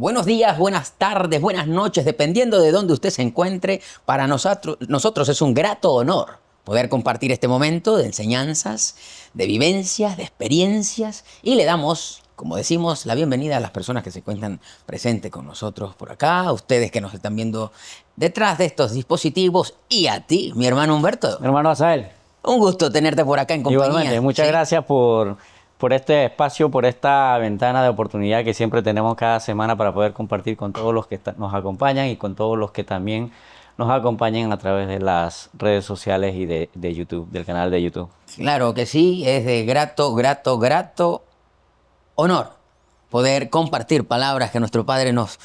Buenos días, buenas tardes, buenas noches, dependiendo de dónde usted se encuentre. Para nosotros es un grato honor poder compartir este momento de enseñanzas, de vivencias, de experiencias. Y le damos, como decimos, la bienvenida a las personas que se encuentran presentes con nosotros por acá, a ustedes que nos están viendo detrás de estos dispositivos y a ti, mi hermano Humberto. Mi hermano Asael. Un gusto tenerte por acá en compañía. Igualmente, muchas gracias por este espacio, por esta ventana de oportunidad que siempre tenemos cada semana para poder compartir con todos los que nos acompañan y con todos los que también nos acompañan a través de las redes sociales y de YouTube, del canal de YouTube. Claro que sí, es de grato honor poder compartir palabras que nuestro Padre nos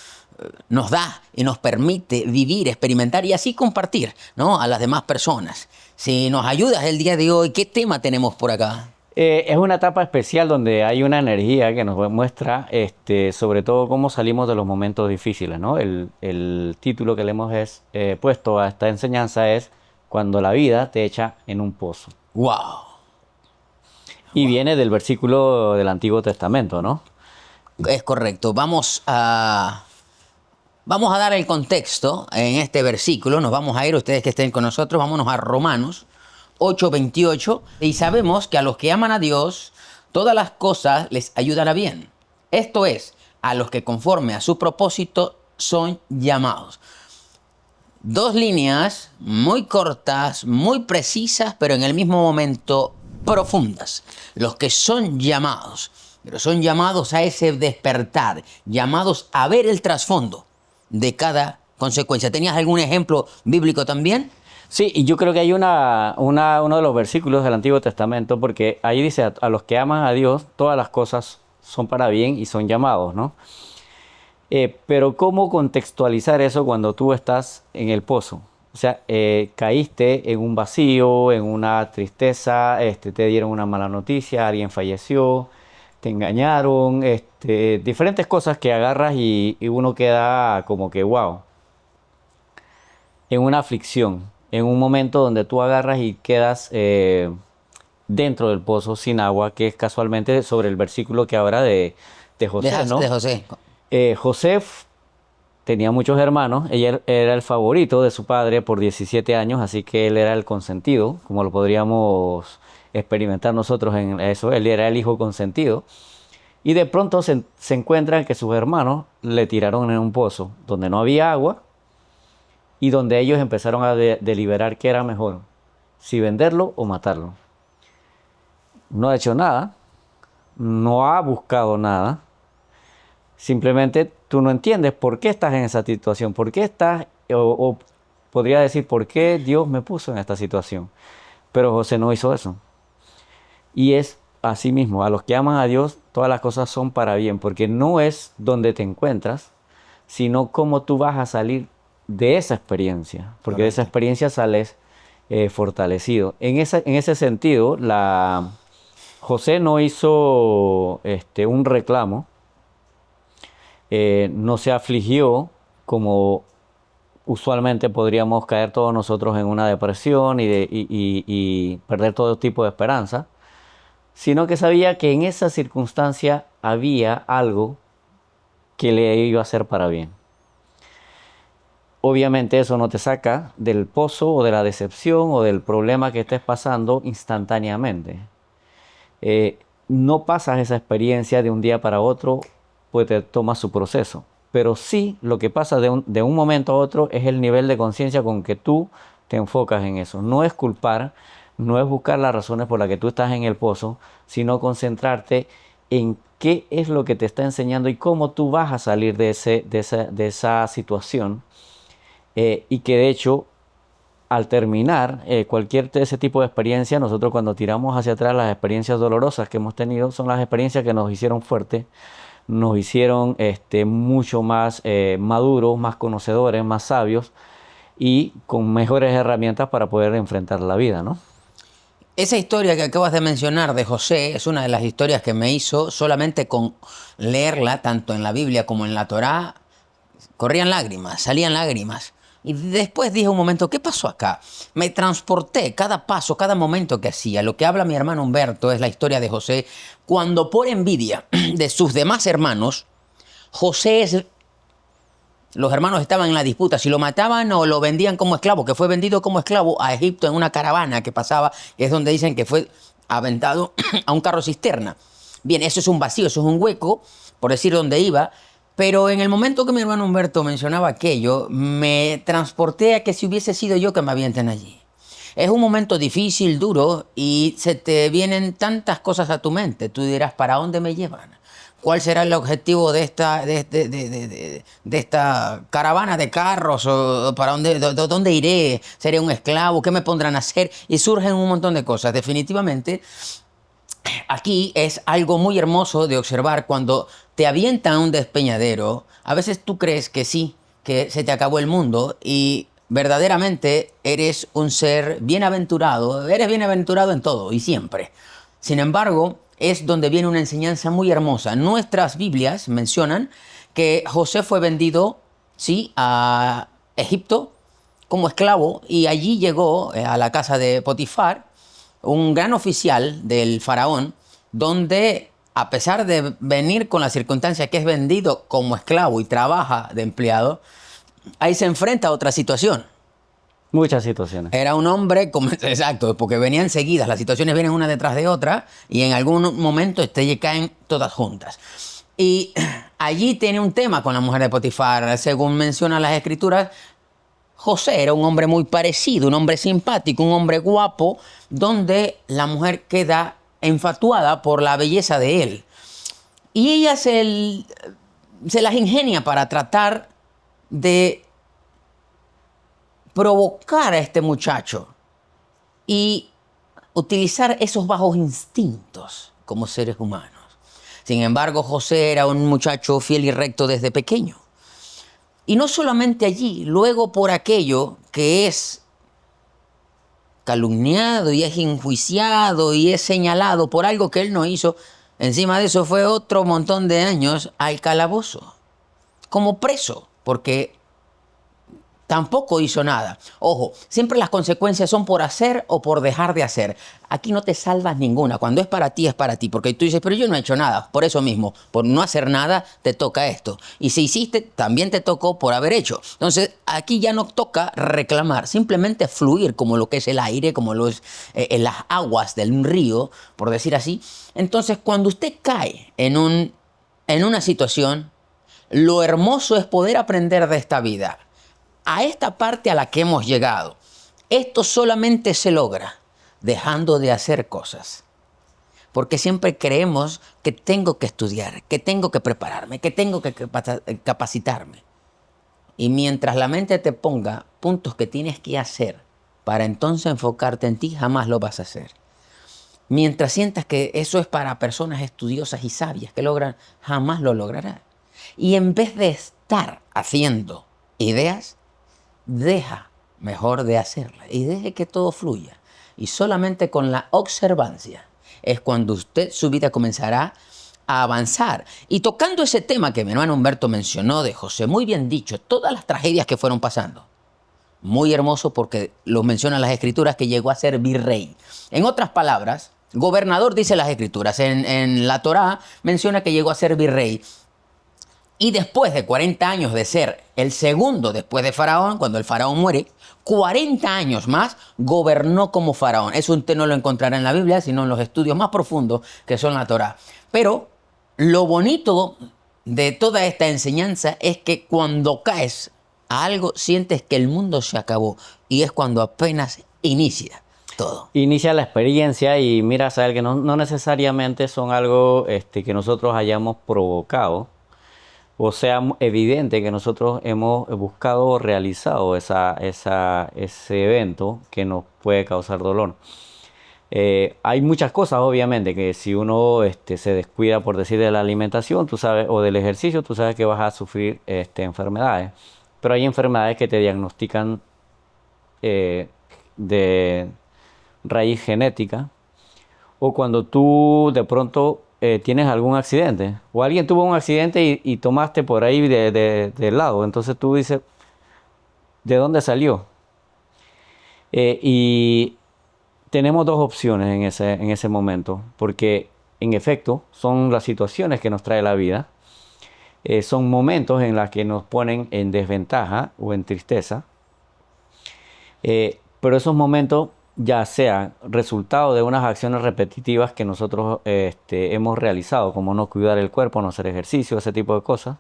da y nos permite vivir, experimentar y así compartir, ¿no?, a las demás personas. Si nos ayudas el día de hoy, ¿qué tema tenemos por acá? Es una etapa especial donde hay una energía que nos muestra sobre todo cómo salimos de los momentos difíciles, ¿no? El título que le hemos puesto a esta enseñanza es Cuando la vida te echa en un pozo. ¡Wow! Y viene del versículo del Antiguo Testamento, ¿no? Es correcto. Vamos a dar el contexto en este versículo. Nos vamos a ir, ustedes que estén con nosotros, vámonos a Romanos 8:28, y sabemos que a los que aman a Dios, todas las cosas les ayudan a bien. Esto es, a los que conforme a su propósito son llamados. Dos líneas muy cortas, muy precisas, pero en el mismo momento profundas. Los que son llamados, pero son llamados a ese despertar, llamados a ver el trasfondo de cada consecuencia. ¿Tenías algún ejemplo bíblico también? Sí, y yo creo que hay uno de los versículos del Antiguo Testamento, porque ahí dice, a los que aman a Dios, todas las cosas son para bien y son llamados, ¿no? Pero ¿cómo contextualizar eso cuando tú estás en el pozo? O sea, caíste en un vacío, en una tristeza, te dieron una mala noticia, alguien falleció, te engañaron, diferentes cosas que agarras y uno queda como que, wow, en una aflicción. En un momento donde tú agarras y quedas dentro del pozo sin agua, que es casualmente sobre el versículo que habla de José, ¿no? De José. José tenía muchos hermanos, ella era el favorito de su padre por 17 años, así que él era el consentido, como lo podríamos experimentar nosotros en eso, él era el hijo consentido. Y de pronto se encuentran que sus hermanos le tiraron en un pozo donde no había agua, y donde ellos empezaron a deliberar qué era mejor, si venderlo o matarlo. No ha hecho nada, no ha buscado nada, simplemente tú no entiendes por qué estás en esa situación, por qué estás, o podría decir, por qué Dios me puso en esta situación. Pero José no hizo eso. Y es así mismo, a los que aman a Dios, todas las cosas son para bien, porque no es donde te encuentras, sino cómo tú vas a salir de esa experiencia, porque de esa experiencia sales fortalecido. En ese sentido, José no hizo un reclamo, no se afligió como usualmente podríamos caer todos nosotros en una depresión y perder todo tipo de esperanza, sino que sabía que en esa circunstancia había algo que le iba a hacer para bien. Obviamente eso no te saca del pozo o de la decepción o del problema que estés pasando instantáneamente. No pasas esa experiencia de un día para otro, pues te toma su proceso. Pero sí, lo que pasa de un momento a otro es el nivel de conciencia con que tú te enfocas en eso. No es culpar, no es buscar las razones por las que tú estás en el pozo, sino concentrarte en qué es lo que te está enseñando y cómo tú vas a salir de esa situación. Y que de hecho, al terminar cualquier de ese tipo de experiencia, nosotros cuando tiramos hacia atrás las experiencias dolorosas que hemos tenido, son las experiencias que nos hicieron fuertes, nos hicieron mucho más maduros, más conocedores, más sabios y con mejores herramientas para poder enfrentar la vida, ¿no? Esa historia que acabas de mencionar de José es una de las historias que me hizo solamente con leerla, tanto en la Biblia como en la Torá, corrían lágrimas, salían lágrimas. Y después dije un momento, ¿qué pasó acá? Me transporté cada paso, cada momento que hacía. Lo que habla mi hermano Humberto es la historia de José, cuando por envidia de sus demás hermanos, José es los hermanos estaban en la disputa, si lo mataban o lo vendían como esclavo, que fue vendido como esclavo a Egipto en una caravana que pasaba, que es donde dicen que fue aventado a un carro cisterna. Bien, eso es un vacío, eso es un hueco, por decir dónde iba, pero en el momento que mi hermano Humberto mencionaba aquello, me transporté a que si hubiese sido yo que me avienten allí. Es un momento difícil, duro, y se te vienen tantas cosas a tu mente. Tú dirás, ¿para dónde me llevan? ¿Cuál será el objetivo de esta caravana de carros? ¿O para dónde iré? ¿Seré un esclavo? ¿Qué me pondrán a hacer? Y surgen un montón de cosas. Definitivamente, aquí es algo muy hermoso de observar cuando te avientan a un despeñadero. A veces tú crees que sí, que se te acabó el mundo y verdaderamente eres un ser bienaventurado. Eres bienaventurado en todo y siempre. Sin embargo, es donde viene una enseñanza muy hermosa. Nuestras Biblias mencionan que José fue vendido, sí, a Egipto como esclavo y allí llegó a la casa de Potifar, un gran oficial del faraón, donde a pesar de venir con la circunstancia que es vendido como esclavo y trabaja de empleado, ahí se enfrenta a otra situación. Muchas situaciones. Era un hombre, exacto, porque venían seguidas, las situaciones vienen una detrás de otra y en algún momento caen todas juntas. Y allí tiene un tema con la mujer de Potifar. Según mencionan las escrituras, José era un hombre muy parecido, un hombre simpático, un hombre guapo, donde la mujer queda enfatuada por la belleza de él. Y ella se las ingenia para tratar de provocar a este muchacho y utilizar esos bajos instintos como seres humanos. Sin embargo, José era un muchacho fiel y recto desde pequeño. Y no solamente allí, luego por aquello que es calumniado y es enjuiciado y es señalado por algo que él no hizo, encima de eso fue otro montón de años al calabozo, como preso, porque tampoco hizo nada. Ojo, siempre las consecuencias son por hacer o por dejar de hacer. Aquí no te salvas ninguna. Cuando es para ti, porque tú dices, pero yo no he hecho nada. Por eso mismo, por no hacer nada, te toca esto. Y si hiciste, también te tocó por haber hecho. Entonces, aquí ya no toca reclamar, simplemente fluir como lo que es el aire, como en las aguas de un río, por decir así. Entonces, cuando usted cae en una situación, lo hermoso es poder aprender de esta vida. A esta parte a la que hemos llegado, esto solamente se logra dejando de hacer cosas. Porque siempre creemos que tengo que estudiar, que tengo que prepararme, que tengo que capacitarme. Y mientras la mente te ponga puntos que tienes que hacer para entonces enfocarte en ti, jamás lo vas a hacer. Mientras sientas que eso es para personas estudiosas y sabias que logran, jamás lo lograrás. Y en vez de estar haciendo ideas, deja mejor de hacerla y deje que todo fluya. Y solamente con la observancia es cuando su vida comenzará a avanzar. Y tocando ese tema que mi hermano Humberto mencionó de José, muy bien dicho, todas las tragedias que fueron pasando. Muy hermoso porque lo mencionan las escrituras que llegó a ser virrey. En otras palabras, gobernador dice las escrituras. En la Torá menciona que llegó a ser virrey. Y después de 40 años de ser el segundo después de Faraón, cuando el Faraón muere, 40 años más gobernó como Faraón. Eso usted no lo encontrará en la Biblia, sino en los estudios más profundos que son la Torá. Pero lo bonito de toda esta enseñanza es que cuando caes a algo, sientes que el mundo se acabó. Y es cuando apenas inicia todo. Inicia la experiencia y mira, saber que no necesariamente son algo que nosotros hayamos provocado. O sea, evidente que nosotros hemos buscado o realizado ese evento que nos puede causar dolor. Hay muchas cosas, obviamente, que si uno se descuida, por decir, de la alimentación, tú sabes, o del ejercicio, tú sabes que vas a sufrir enfermedades. Pero hay enfermedades que te diagnostican de raíz genética, o cuando tú de pronto tienes algún accidente, o alguien tuvo un accidente y tomaste por ahí de lado, entonces tú dices, ¿de dónde salió? Y tenemos dos opciones en ese momento, porque en efecto son las situaciones que nos trae la vida. son momentos en los que nos ponen en desventaja o en tristeza. Pero esos momentos ya sean resultado de unas acciones repetitivas que nosotros hemos realizado, como no cuidar el cuerpo, no hacer ejercicio, ese tipo de cosas,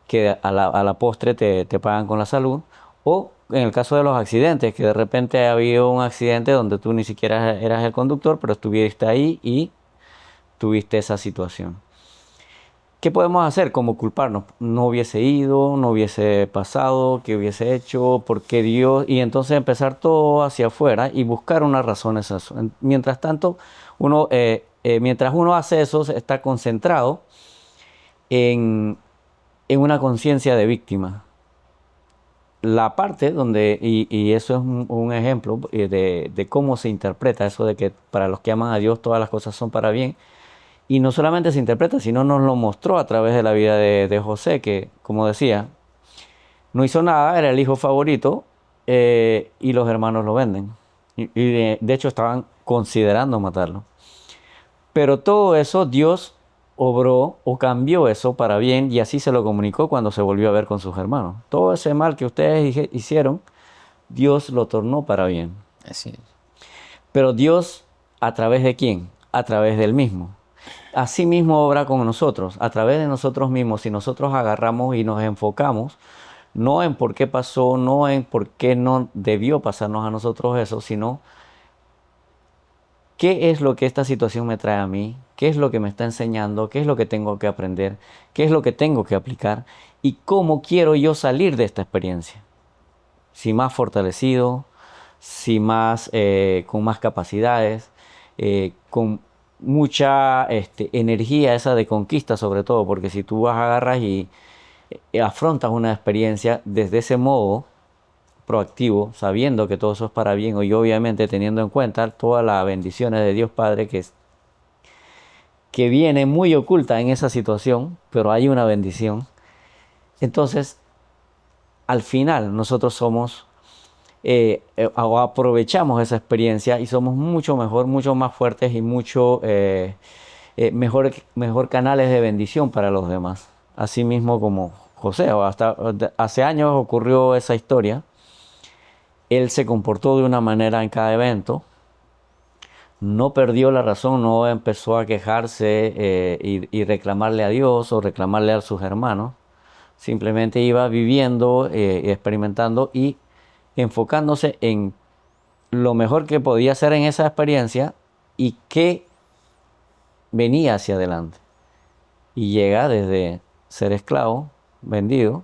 que a la postre te pagan con la salud, o en el caso de los accidentes, que de repente ha habido un accidente donde tú ni siquiera eras el conductor, pero estuviste ahí y tuviste esa situación. ¿Qué podemos hacer? Como culparnos. No hubiese ido, no hubiese pasado, ¿qué hubiese hecho? ¿Por qué Dios? Y entonces empezar todo hacia afuera y buscar unas razones a eso. Mientras tanto, mientras uno hace eso, está concentrado en una conciencia de víctima. La parte donde, y eso es un ejemplo de cómo se interpreta eso de que para los que aman a Dios todas las cosas son para bien. Y no solamente se interpreta, sino nos lo mostró a través de la vida de José, que, como decía, no hizo nada, era el hijo favorito, y los hermanos lo venden. Y de hecho estaban considerando matarlo. Pero todo eso Dios obró o cambió eso para bien, y así se lo comunicó cuando se volvió a ver con sus hermanos. Todo ese mal que ustedes hicieron, Dios lo tornó para bien. Así es. Pero Dios, ¿a través de quién? A través del mismo. Así mismo obra con nosotros, a través de nosotros mismos. Si nosotros agarramos y nos enfocamos, no en por qué pasó, no en por qué no debió pasarnos a nosotros eso, sino qué es lo que esta situación me trae a mí, qué es lo que me está enseñando, qué es lo que tengo que aprender, qué es lo que tengo que aplicar y cómo quiero yo salir de esta experiencia. Si más fortalecido, si más, con más capacidades, con mucha energía esa de conquista sobre todo, porque si tú agarras y afrontas una experiencia desde ese modo proactivo, sabiendo que todo eso es para bien y obviamente teniendo en cuenta todas las bendiciones de Dios Padre que viene muy oculta en esa situación, pero hay una bendición. Entonces, al final nosotros somos o aprovechamos esa experiencia y somos mucho mejor, mucho más fuertes y mucho mejor canales de bendición para los demás. Así mismo como José, hasta hace años ocurrió esa historia. Él se comportó de una manera en cada evento, no perdió la razón, no empezó a quejarse y reclamarle a Dios o reclamarle a sus hermanos. Simplemente iba viviendo, experimentando y enfocándose en lo mejor que podía hacer en esa experiencia y qué venía hacia adelante. Y llega desde ser esclavo, vendido,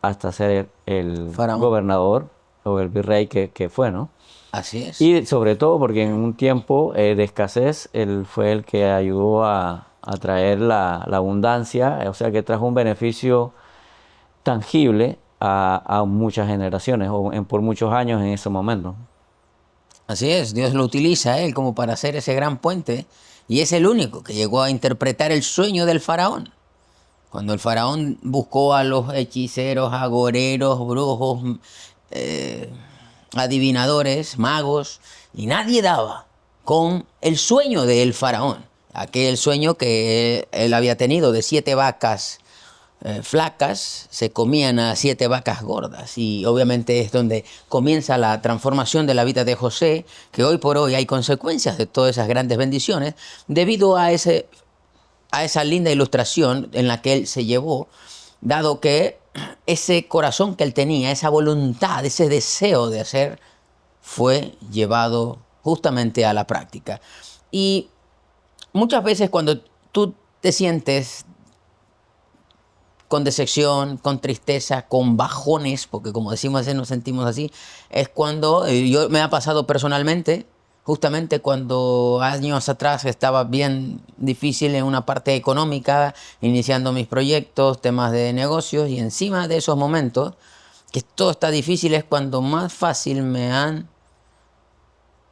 hasta ser el Faraón. gobernador o el virrey que fue, ¿no? Así es. Y sobre todo porque en un tiempo de escasez, él fue el que ayudó a traer la abundancia, o sea que trajo un beneficio tangible a muchas generaciones o por muchos años en ese momento. Así es, Dios lo utiliza a él como para hacer ese gran puente y es el único que llegó a interpretar el sueño del faraón. Cuando el faraón buscó a los hechiceros, agoreros, brujos, adivinadores, magos, y nadie daba con el sueño del faraón. Aquel sueño que él había tenido de 7 vacas flacas se comían a 7 vacas gordas, y obviamente es donde comienza la transformación de la vida de José, que hoy por hoy hay consecuencias de todas esas grandes bendiciones debido a esa linda ilustración en la que él se llevó, dado que ese corazón que él tenía, esa voluntad, ese deseo de hacer, fue llevado justamente a la práctica. Y muchas veces cuando tú te sientes con decepción, con tristeza, con bajones, porque como decimos, nos sentimos así, es cuando, me ha pasado personalmente, justamente cuando años atrás estaba bien difícil en una parte económica, iniciando mis proyectos, temas de negocios, y encima de esos momentos, que todo está difícil, es cuando más fácil me han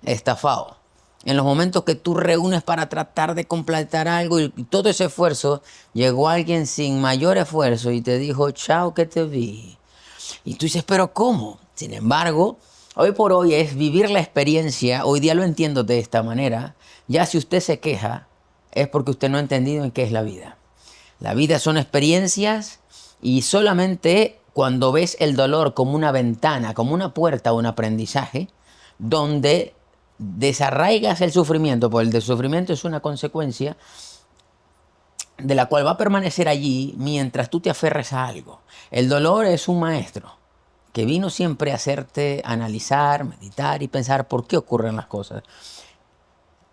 estafado. En los momentos que tú reúnes para tratar de completar algo y todo ese esfuerzo, llegó alguien sin mayor esfuerzo y te dijo, chao que te vi. Y tú dices, pero ¿cómo? Sin embargo, hoy por hoy es vivir la experiencia. Hoy día lo entiendo de esta manera. Ya si usted se queja, es porque usted no ha entendido en qué es la vida. La vida son experiencias y solamente cuando ves el dolor como una ventana, como una puerta a un aprendizaje, donde desarraigas el sufrimiento, porque el sufrimiento es una consecuencia de la cual va a permanecer allí mientras tú te aferres a algo. El dolor es un maestro que vino siempre a hacerte analizar, meditar y pensar por qué ocurren las cosas.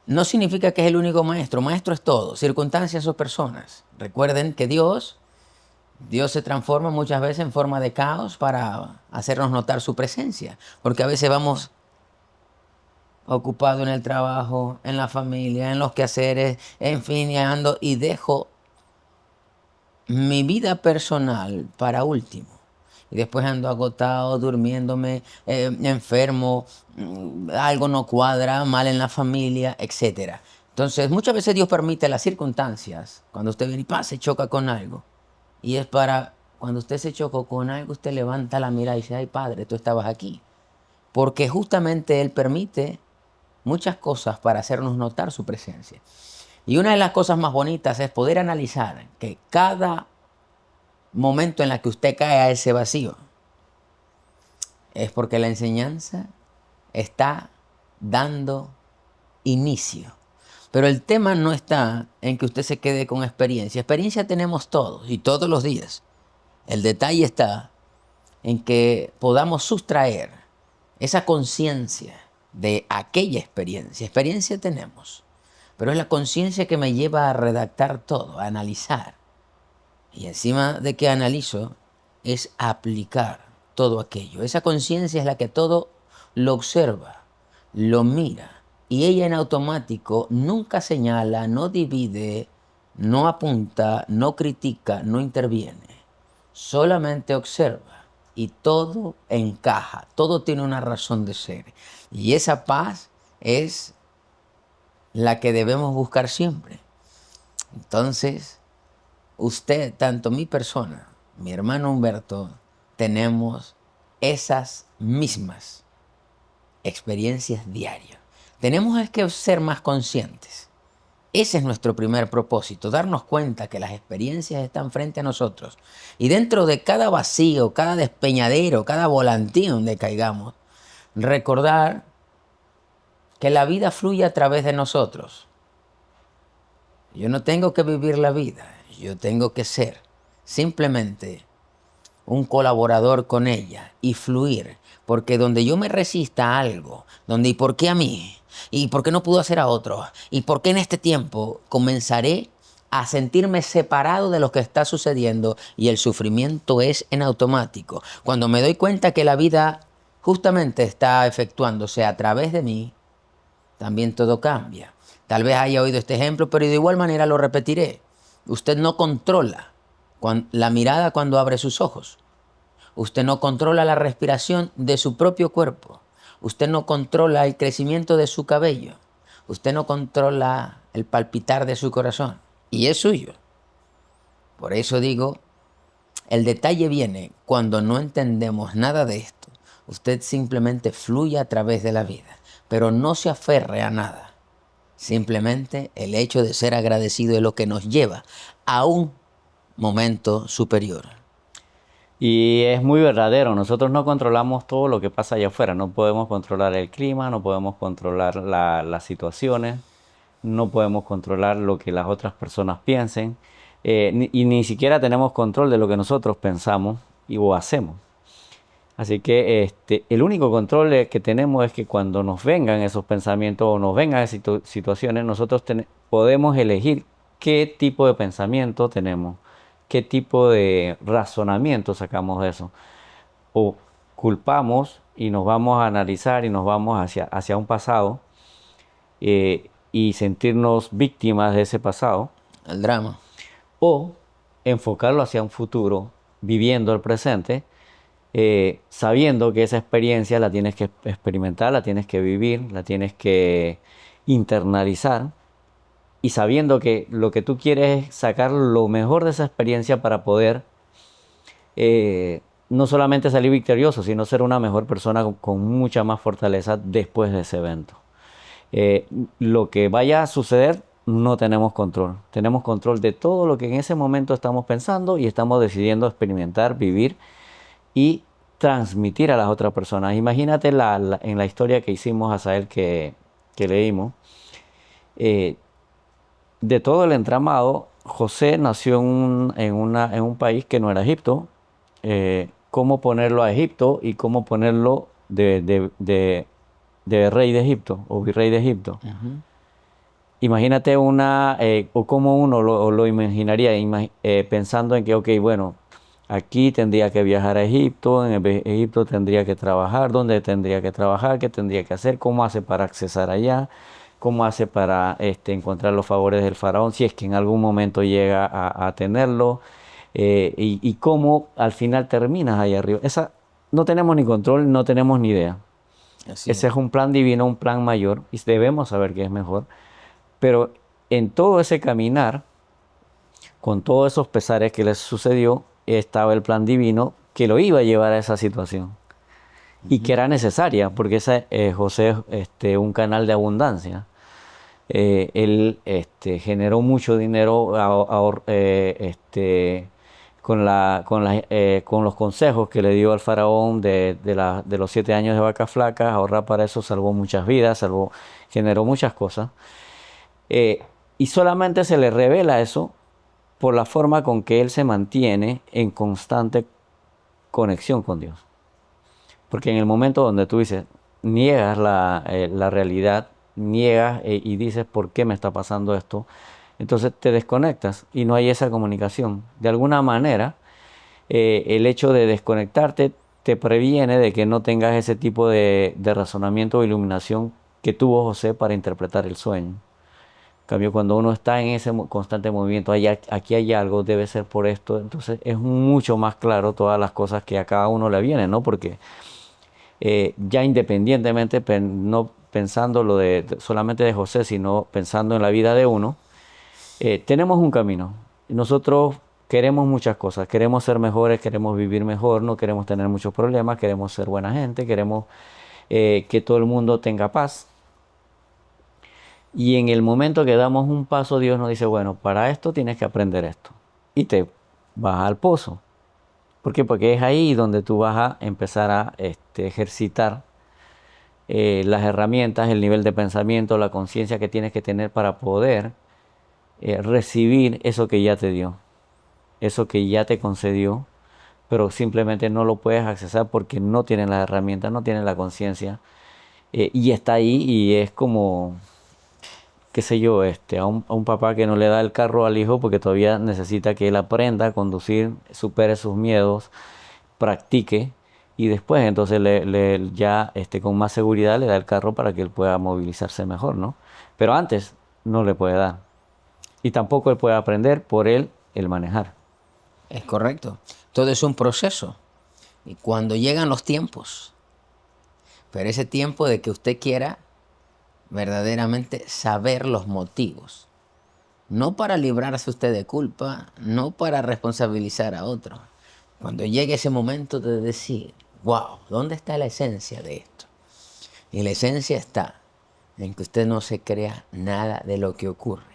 No significa que es el único maestro. Maestro es todo, circunstancias o personas. Recuerden que Dios se transforma muchas veces en forma de caos para hacernos notar su presencia. Porque a veces vamos ocupados en el trabajo, en la familia, en los quehaceres, en fin, y dejo mi vida personal para último. Y después ando agotado, durmiéndome, enfermo, algo no cuadra, mal en la familia, etc. Entonces, muchas veces Dios permite las circunstancias, cuando usted viene y se choca con algo. Y es para, cuando usted se chocó con algo, usted levanta la mirada y dice, ay Padre, tú estabas aquí. Porque justamente Él permite muchas cosas para hacernos notar su presencia. Y una de las cosas más bonitas es poder analizar que cada momento en la que usted cae a ese vacío es porque la enseñanza está dando inicio. Pero el tema no está en que usted se quede con experiencia. Experiencia tenemos todos y todos los días. El detalle está en que podamos sustraer esa conciencia de aquella experiencia. Experiencia tenemos, pero es la conciencia que me lleva a redactar todo, a analizar. Y encima de que analizo, es aplicar todo aquello. Esa conciencia es la que todo lo observa, lo mira. Y ella en automático nunca señala, no divide, no apunta, no critica, no interviene. Solamente observa y todo encaja, todo tiene una razón de ser. Y esa paz es la que debemos buscar siempre. Entonces, usted, tanto mi persona, mi hermano Humberto, tenemos esas mismas experiencias diarias. Tenemos es que ser más conscientes. Ese es nuestro primer propósito, darnos cuenta que las experiencias están frente a nosotros. Y dentro de cada vacío, cada despeñadero, cada volantín donde caigamos, recordar que la vida fluye a través de nosotros. Yo no tengo que vivir la vida, yo tengo que ser simplemente un colaborador con ella y fluir. Porque donde yo me resista a algo, donde ¿y por qué a mí? ¿Y por qué no pudo hacer a otro? ¿Y por qué en este tiempo? Comenzaré a sentirme separado de lo que está sucediendo y el sufrimiento es en automático. Cuando me doy cuenta que la vida justamente está efectuándose a través de mí, también todo cambia. Tal vez haya oído este ejemplo, pero de igual manera lo repetiré. Usted no controla la mirada cuando abre sus ojos. Usted no controla la respiración de su propio cuerpo. Usted no controla el crecimiento de su cabello. Usted no controla el palpitar de su corazón. Y es suyo. Por eso digo, el detalle viene cuando no entendemos nada de esto. Usted simplemente fluye a través de la vida, pero no se aferre a nada. Simplemente el hecho de ser agradecido es lo que nos lleva a un momento superior. Y es muy verdadero, nosotros no controlamos todo lo que pasa allá afuera, no podemos controlar el clima, no podemos controlar las situaciones, no podemos controlar lo que las otras personas piensen, y ni siquiera tenemos control de lo que nosotros pensamos o hacemos. Así que el único control que tenemos es que cuando nos vengan esos pensamientos o nos vengan esas situaciones, nosotros podemos elegir qué tipo de pensamiento tenemos, qué tipo de razonamiento sacamos de eso. O culpamos y nos vamos a analizar y nos vamos hacia un pasado y sentirnos víctimas de ese pasado. El drama. O enfocarlo hacia un futuro, viviendo el presente, sabiendo que esa experiencia la tienes que experimentar, la tienes que vivir, la tienes que internalizar. Y sabiendo que lo que tú quieres es sacar lo mejor de esa experiencia para poder no solamente salir victorioso, sino ser una mejor persona con mucha más fortaleza después de ese evento. Lo que vaya a suceder no tenemos control. Tenemos control de todo lo que en ese momento estamos pensando y estamos decidiendo experimentar, vivir y transmitir a las otras personas. Imagínate en la historia que hicimos, Asael, que leímos, eh, de todo el entramado, José nació en un país que no era Egipto. Cómo ponerlo a Egipto y cómo ponerlo de rey de Egipto o virrey de Egipto. Imagínate o cómo uno lo imaginaría, pensando en que, ok, bueno, aquí tendría que viajar a Egipto, en Egipto tendría que trabajar, dónde tendría que trabajar, qué tendría que hacer, cómo hace para accesar allá, cómo hace para encontrar los favores del faraón, si es que en algún momento llega a tenerlo, y cómo al final terminas ahí arriba. No tenemos ni control, no tenemos ni idea. Ese es un plan divino, un plan mayor, y debemos saber que es mejor. Pero en todo ese caminar, con todos esos pesares que les sucedió, estaba el plan divino que lo iba a llevar a esa situación. Y que era necesaria, porque José es un canal de abundancia. Él generó mucho dinero con los consejos que le dio al faraón de los 7 años de vacas flacas. Ahorrar para eso salvó muchas vidas, generó muchas cosas. Y solamente se le revela eso por la forma con que él se mantiene en constante conexión con Dios. Porque en el momento donde tú dices, niegas la realidad, niegas y dices, ¿por qué me está pasando esto? Entonces te desconectas y no hay esa comunicación. De alguna manera, el hecho de desconectarte te previene de que no tengas ese tipo de razonamiento o iluminación que tuvo José para interpretar el sueño. En cambio, cuando uno está en ese constante movimiento, aquí hay algo, debe ser por esto, entonces es mucho más claro todas las cosas que a cada uno le vienen, ¿no? Porque ya independientemente, no pensando solamente de José, sino pensando en la vida de uno, tenemos un camino. Nosotros queremos muchas cosas, queremos ser mejores, queremos vivir mejor, no queremos tener muchos problemas, queremos ser buena gente, queremos que todo el mundo tenga paz. Y en el momento que damos un paso, Dios nos dice, bueno, para esto tienes que aprender esto. Y te vas al pozo. ¿Por qué? Porque es ahí donde tú vas a empezar a ejercitar las herramientas, el nivel de pensamiento, la conciencia que tienes que tener para poder recibir eso que ya te dio, eso que ya te concedió, pero simplemente no lo puedes accesar porque no tienes las herramientas, no tienes la conciencia, y está ahí y es como, qué sé yo, a un papá que no le da el carro al hijo porque todavía necesita que él aprenda a conducir, supere sus miedos, practique y después entonces ya con más seguridad le da el carro para que él pueda movilizarse mejor, ¿no? Pero antes no le puede dar. Y tampoco él puede aprender por él el manejar. Es correcto. Todo es un proceso. Y cuando llegan los tiempos, pero ese tiempo de que usted quiera verdaderamente saber los motivos, no para librarse usted de culpa, no para responsabilizar a otro. Cuando llegue ese momento de decir, wow, ¿dónde está la esencia de esto? Y la esencia está en que usted no se crea nada de lo que ocurre.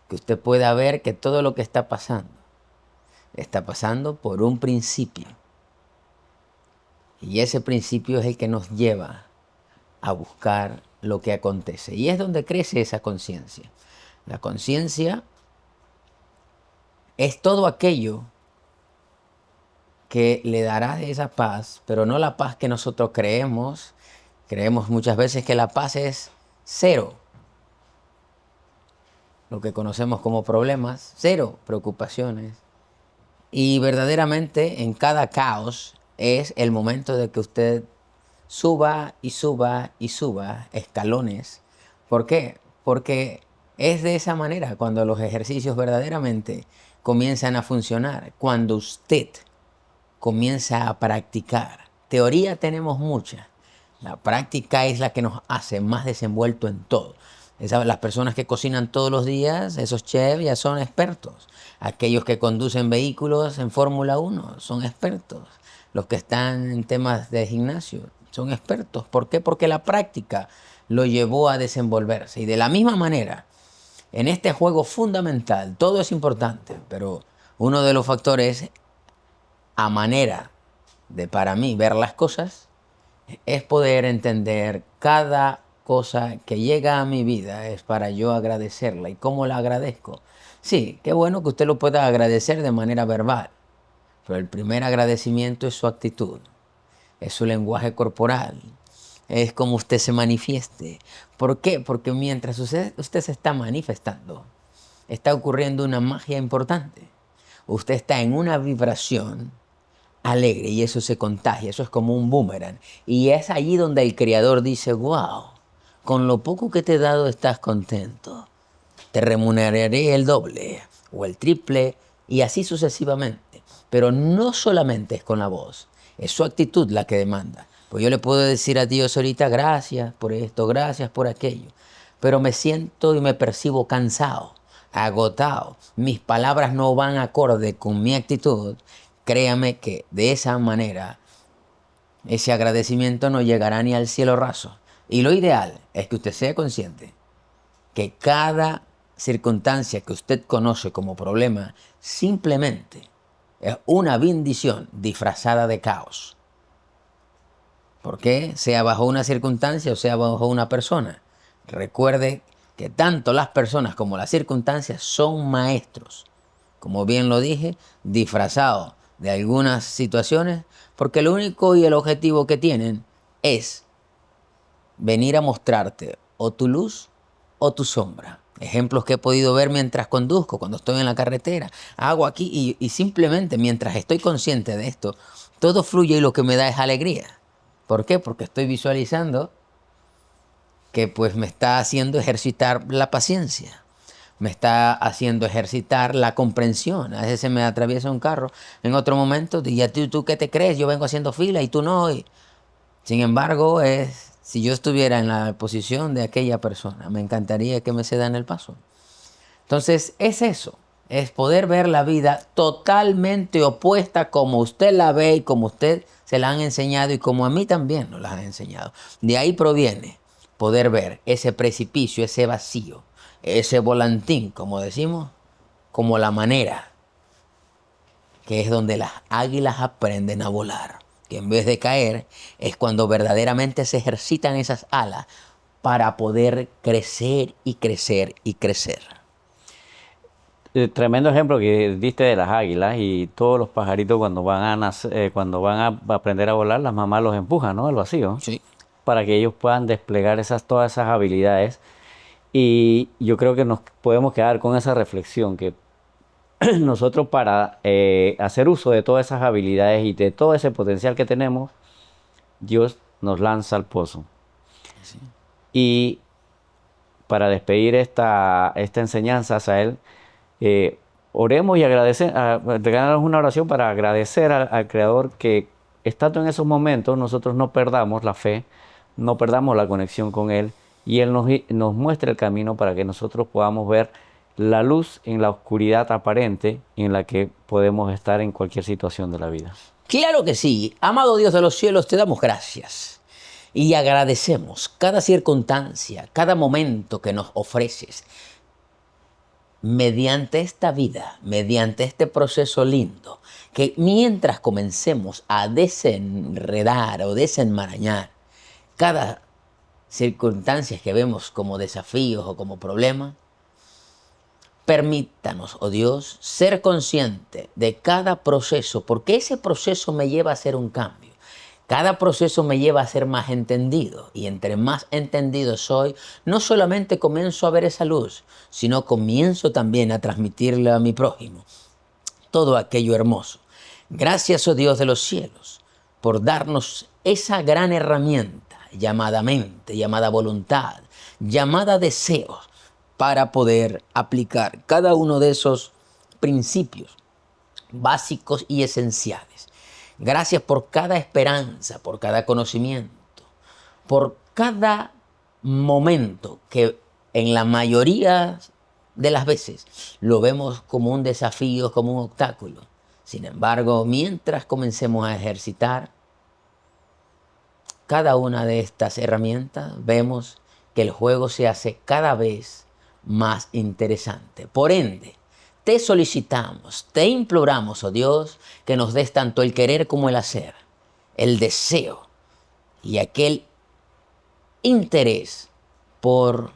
Que usted pueda ver que todo lo que está pasando por un principio. Y ese principio es el que nos lleva a buscar lo que acontece. Y es donde crece esa conciencia. La conciencia es todo aquello que le dará esa paz, pero no la paz que nosotros creemos. Creemos muchas veces que la paz es cero. Lo que conocemos como problemas, cero preocupaciones. Y verdaderamente en cada caos es el momento de que usted suba y suba y suba escalones. ¿Por qué? Porque es de esa manera cuando los ejercicios verdaderamente comienzan a funcionar. Cuando usted comienza a practicar. Teoría tenemos mucha. La práctica es la que nos hace más desenvuelto en todo. Las personas que cocinan todos los días, esos chefs ya son expertos. Aquellos que conducen vehículos en Fórmula 1 son expertos. Los que están en temas de gimnasio son expertos. ¿Por qué? Porque la práctica lo llevó a desenvolverse. Y de la misma manera En este juego fundamental, todo es importante, pero uno de los factores a manera de, para mí, ver las cosas, es poder entender cada cosa que llega a mi vida es para yo agradecerla. ¿Y cómo la agradezco? Sí, qué bueno que usted lo pueda agradecer de manera verbal, pero el primer agradecimiento es su actitud, es su lenguaje corporal, es como usted se manifieste. ¿Por qué? Porque mientras usted se está manifestando, está ocurriendo una magia importante. Usted está en una vibración alegre y eso se contagia, eso es como un boomerang. Y es allí donde el Creador dice, wow, con lo poco que te he dado estás contento. Te remuneraré el doble o el triple y así sucesivamente. Pero no solamente es con la voz, es su actitud la que demanda. Pues yo le puedo decir a Dios ahorita, gracias por esto, gracias por aquello. Pero me siento y me percibo cansado, agotado. Mis palabras no van acorde con mi actitud. Créame que de esa manera ese agradecimiento no llegará ni al cielo raso. Y lo ideal es que usted sea consciente que cada circunstancia que usted conoce como problema simplemente es una bendición disfrazada de caos. ¿Por qué? Sea bajo una circunstancia o sea bajo una persona. Recuerde que tanto las personas como las circunstancias son maestros. Como bien lo dije, disfrazados de algunas situaciones, porque lo único y el objetivo que tienen es venir a mostrarte o tu luz o tu sombra. Ejemplos que he podido ver mientras conduzco, cuando estoy en la carretera. Hago aquí y simplemente mientras estoy consciente de esto, todo fluye y lo que me da es alegría. ¿Por qué? Porque estoy visualizando que pues me está haciendo ejercitar la paciencia. Me está haciendo ejercitar la comprensión. A veces se me atraviesa un carro en otro momento y tú ¿qué te crees? Yo vengo haciendo fila y tú no. Sin embargo, si yo estuviera en la posición de aquella persona, me encantaría que me cedan el paso. Entonces, es eso. Es poder ver la vida totalmente opuesta como usted la ve y como usted se la han enseñado y como a mí también nos la han enseñado. De ahí proviene poder ver ese precipicio, ese vacío, ese volantín, como decimos, como la manera, que es donde las águilas aprenden a volar. Que en vez de caer es cuando verdaderamente se ejercitan esas alas para poder crecer y crecer y crecer. Tremendo ejemplo que diste de las águilas y todos los pajaritos cuando van a cuando van a aprender a volar, las mamás los empujan, ¿no? Al vacío, Sí. para que ellos puedan desplegar todas esas habilidades. Y yo creo que nos podemos quedar con esa reflexión que nosotros para hacer uso de todas esas habilidades y de todo ese potencial que tenemos, Dios nos lanza al pozo. Sí. Y para despedir esta enseñanza, Sael, oremos y regalarnos una oración para agradecer al Creador que estando en esos momentos nosotros no perdamos la fe, no perdamos la conexión con Él y Él nos muestre el camino para que nosotros podamos ver la luz en la oscuridad aparente en la que podemos estar en cualquier situación de la vida. Claro que sí. Amado Dios de los cielos, te damos gracias y agradecemos cada circunstancia, cada momento que nos ofreces. Mediante esta vida, mediante este proceso lindo, que mientras comencemos a desenredar o desenmarañar cada circunstancia que vemos como desafíos o como problemas, permítanos, oh Dios, ser consciente de cada proceso, porque ese proceso me lleva a hacer un cambio. Cada proceso me lleva a ser más entendido y entre más entendido soy, no solamente comienzo a ver esa luz, sino comienzo también a transmitirle a mi prójimo todo aquello hermoso. Gracias, oh Dios de los cielos, por darnos esa gran herramienta llamada mente, llamada voluntad, llamada deseos, para poder aplicar cada uno de esos principios básicos y esenciales. Gracias por cada esperanza, por cada conocimiento, por cada momento que en la mayoría de las veces lo vemos como un desafío, como un obstáculo. Sin embargo, mientras comencemos a ejercitar cada una de estas herramientas, vemos que el juego se hace cada vez más interesante. Por ende, te solicitamos, te imploramos, oh Dios, que nos des tanto el querer como el hacer, el deseo y aquel interés por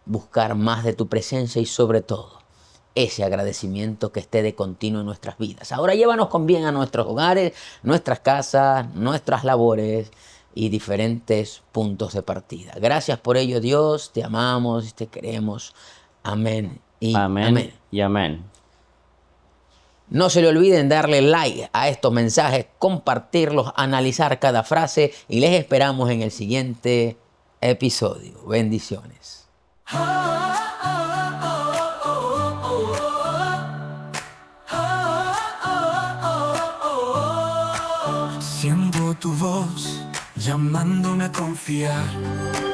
buscar más de tu presencia y sobre todo ese agradecimiento que esté de continuo en nuestras vidas. Ahora llévanos con bien a nuestros hogares, nuestras casas, nuestras labores y diferentes puntos de partida. Gracias por ello, Dios, te amamos y te queremos. Amén y Amén amén. y amén. No se le olviden darle like a estos mensajes, compartirlos, analizar cada frase y les esperamos en el siguiente episodio. Bendiciones. Siento tu voz llamándome a confiar.